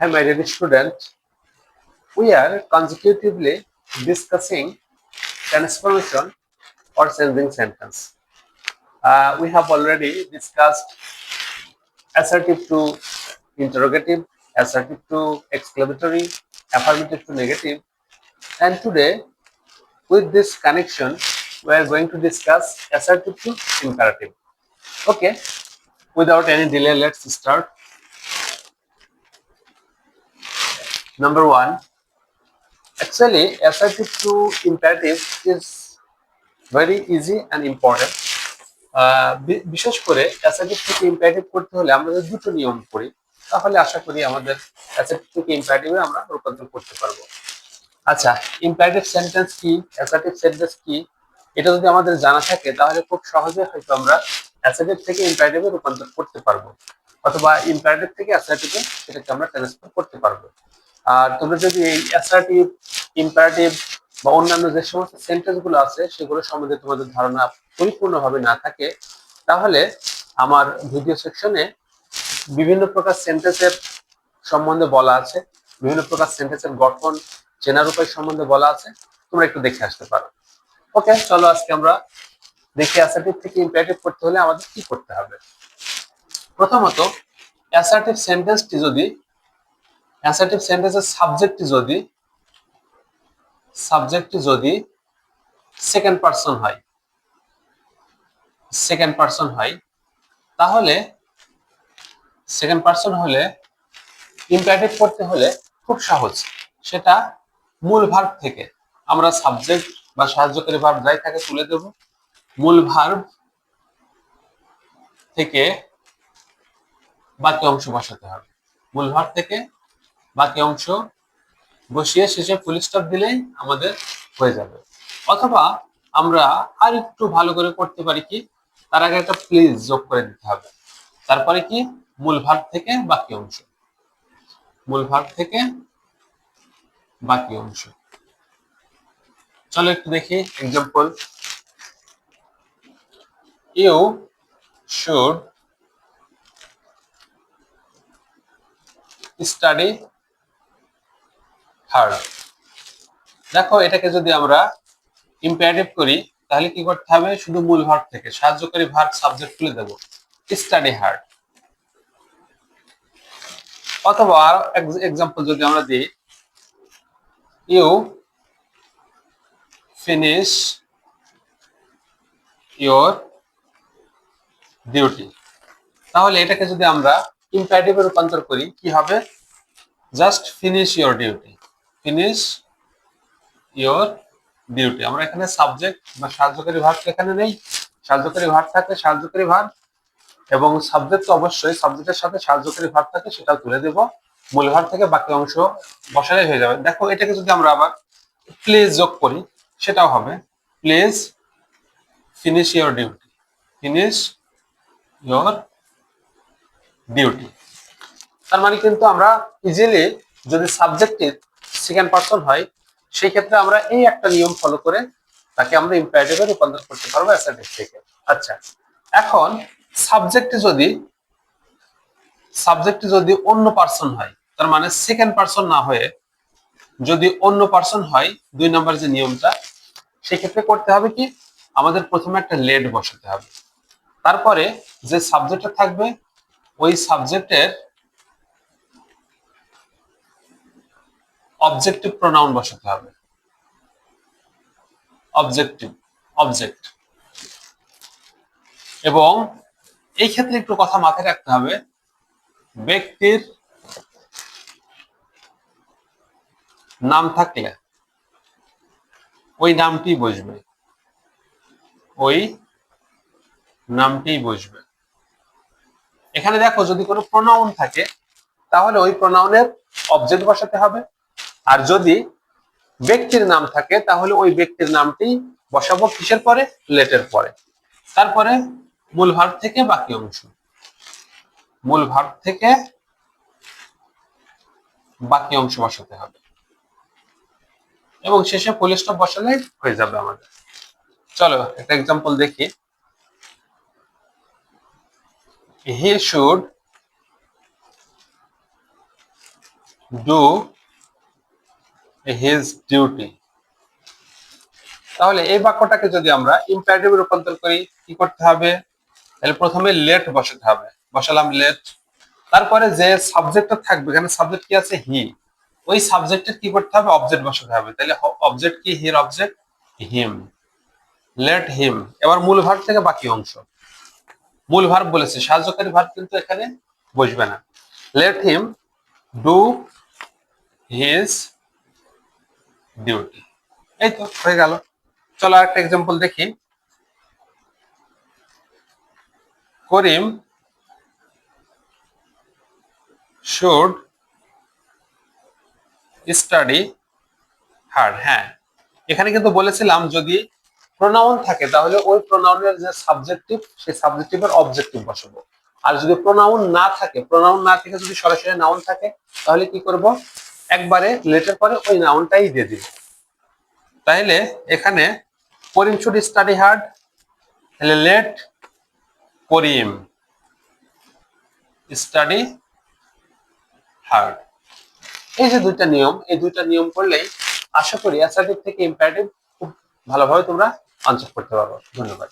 Hi, my dear student. We are consecutively discussing transformation or changing sentence. We have already discussed assertive to interrogative, assertive to exclamatory, affirmative to negative, and today, with this connection, we are going to discuss assertive to imperative. Okay, without any delay, let's start. Number one, actually, assertive to imperative is very easy and important. বিশেষ করে assertive থেকে imperative করতে হলে আমরা যদি দুটো নিয়ম করি তাহলে আশা করি আমাদের অ্যাসার্টিভ থেকে ইম্পারেটিভে আমরা রূপান্তর করতে পারবো। আচ্ছা, ইম্পারেটিভ সেন্টেন্স কি, অ্যাসার্টিভ সেন্টেন্স কি, এটা যদি আমাদের জানা থাকে তাহলে খুব সহজে হয়তো আমরা অ্যাসার্টিভ থেকে ইম্পারেটিভে রূপান্তর করতে পারবো, অথবা ইম্পারেটিভ থেকে অ্যাসার্টিভে সেটাকে আমরা ট্রান্সফার করতে পারবো। আর তোমরা যদি এই অ্যাসার্টিভ, ইম্পারেটিভ বা অন্যান্য যে সমস্ত সেন্টেন্স গুলো আছে সেগুলো সম্বন্ধে তোমাদের ধারণা পরিপূর্ণভাবে না থাকে, তাহলে আমার ভিডিও সেকশনে বিভিন্ন প্রকার সেন্টেন্সের সম্বন্ধে বলা আছে, বিভিন্ন প্রকার সেন্টেন্সের গঠন চেনার উপায় সম্বন্ধে বলা আছে, তোমরা একটু দেখে আসতে পারো। ওকে, চলো আজকে আমরা দেখি অ্যাসার্টিভ থেকে ইম্পারেটিভ করতে হলে আমাদের কি করতে হবে। প্রথমত, অ্যাসার্টিভ সেন্টেন্সের সাবজেক্টটি যদি সেকেন্ড পারসন হয় তাহলে সেকেন্ড পারসন হলে ইম্পারেটিভ করতে হলে খুব সহজ। সেটা মূল ভার্ব থেকে আমরা সাবজেক্ট বা সাহায্যকারী ভার্ব যাই থাকে তুলে দেব, মূল ভার্ব থেকে বাকি অংশ বসাতে হবে। মূল ভার্ব থেকে বাকি অংশ বসিয়ে শেষে ফুল স্টপ দিলেই আমাদের হয়ে যাবে। অথবা আমরা আর একটু ভালো করে করতে পারি কি, তার আগে একটা প্লিজ যোগ করে দিতে হবে। তারপরে কি, মূল ভার্ব থেকে বাকি অংশ, মূল ভার্ব থেকে বাকি অংশ। চলো একটু দেখি example. You should study hard. দেখো, এটাকে যদি আমরা ইম্পারেটিভ করি তাহলে কি করতে হবে, শুধু মূল ভার্ব থেকে সাহায্যকারী ভার্ব সাবজেক্ট তুলে দেব, স্টাডি হার্ড। অথবা আর এক্সাম্পল যদি আমরা দিই, ইউ ফিনিশ ইওর ডিউটি। তাহলে এটাকে যদি আমরা ইম্পারেটিভে রূপান্তর করি কি হবে, just finish your duty, finish your duty. আমরা এখানে সাবজেক্ট বা সাহায্যকারী ভার্ব এখানে নেই, সাহায্যকারী ভার্ব থাকে সাহায্যকারী ভার্ব, এবং সাবজেক্ট অবশ্যই সাবজেক্টের সাথে সাহায্যকারী ভার্ব থাকে সেটা তুলে দেব, মূল ভার্ব থেকে বাকি অংশ বসালেই হয়ে যাবে। দেখো, এটাকে যদি আমরা আবার প্লিজ যোগ করি সেটাও হবে, please finish your duty, finish your duty. তার মানে কিন্তু আমরা ইজিলি, যদি সাবজেক্টের সেকেন্ড পারসন হয় সেই ক্ষেত্রে আমরা এই একটা নিয়ম ফলো করে তাকে আমরা ইম্পারেটিভে রূপান্তর করতে পারবো অ্যাসার্টিভ থেকে। আচ্ছা, এখন সাবজেক্টে যদি অন্য পারসন হয়, তার মানে সেকেন্ড পারসন না হয়ে যদি অন্য পারসন হয়, দুই নম্বর যে নিয়মটা, সেক্ষেত্রে করতে হবে কি, আমাদের প্রথমে একটা লেট বসাতে হবে, তারপরে যে সাবজেক্টটা থাকবে ওই সাবজেক্টের অবজেক্টিভ প্রোনাউন বসাতে হবে, অবজেক্ট। এবং এই ক্ষেত্রে একটু কথা মাথায় রাখতে হবে, ব্যক্তির নাম থাকলে ওই নামটি বসবে। এখানে দেখো, যদি কোনো প্রোনাউন থাকে তাহলে ওই প্রোনাউনের অবজেক্ট বসাতে হবে, আর যদি ব্যক্তির নাম থাকে তাহলে ওই ব্যক্তির নামটি বসাবো কিসের পরে, লেটের পরে। তারপরে মূল ভার্ব থেকে বাকি অংশ, মূল ভার্ব থেকে বাকি অংশ বসাতে হবে, এবং শেষে ফুল স্টপ বসালে হয়ে যাবে আমাদের। চলো একটা এক্সাম্পল দেখি। He should do his duty. তাহলে এই বাক্যটাকে যদি আমরা ইম্পারেটিভে রূপান্তর করি কি করতে হবে? তাহলে প্রথমে লেট বসাতে হবে, বসালাম লেট। তারপরে যে সাবজেক্টটা থাকবে, এখানে সাবজেক্ট কি আছে? হি। ওই সাবজেক্টের কি করতে হবে? অবজেক্ট বসাতে হবে। তাহলে অবজেক্ট কি? হির অবজেক্ট হিম, লেট হিম। এবার মূল ভার্ব থেকে বাকি অংশ। মূল ভার্ব বলেছে, সাহায্যকারী ভার্ব কিন্তু এখানে বসবে না। Let him do his duty. এই তো হয়ে গেল। চলো একটা এক্সাম্পল দেখি। করিম শুড স্টাডি হার্ড। হ্যাঁ, এখানে কিন্তু বলেছিলাম যদি প্রোনাউন থাকে তাহলে ওই প্রোনাউনের যে সাবজেক্টিভ, সেই সাবজেক্টিভের অবজেক্টিভ বসাবো। আর যদি প্রোনাউন না থাকে, প্রোনাউন না থেকে যদি সরাসরি নাউন থাকে, তাহলে কি করব? একবারে লেটের পরে ওই নাউনটাই দিয়ে দিব। তাইলে এখানে করিম শুড স্টাডি হার্ড, তাহলে লেট করিম স্টাডি হার্ড। এই যে দুইটা নিয়ম, এই দুইটা নিয়ম করলেই আশা করি অ্যাসার্টিভ থেকে ইম্পারেটিভ খুব ভালোভাবে তোমরা আনসার করতে পারবে। ধন্যবাদ।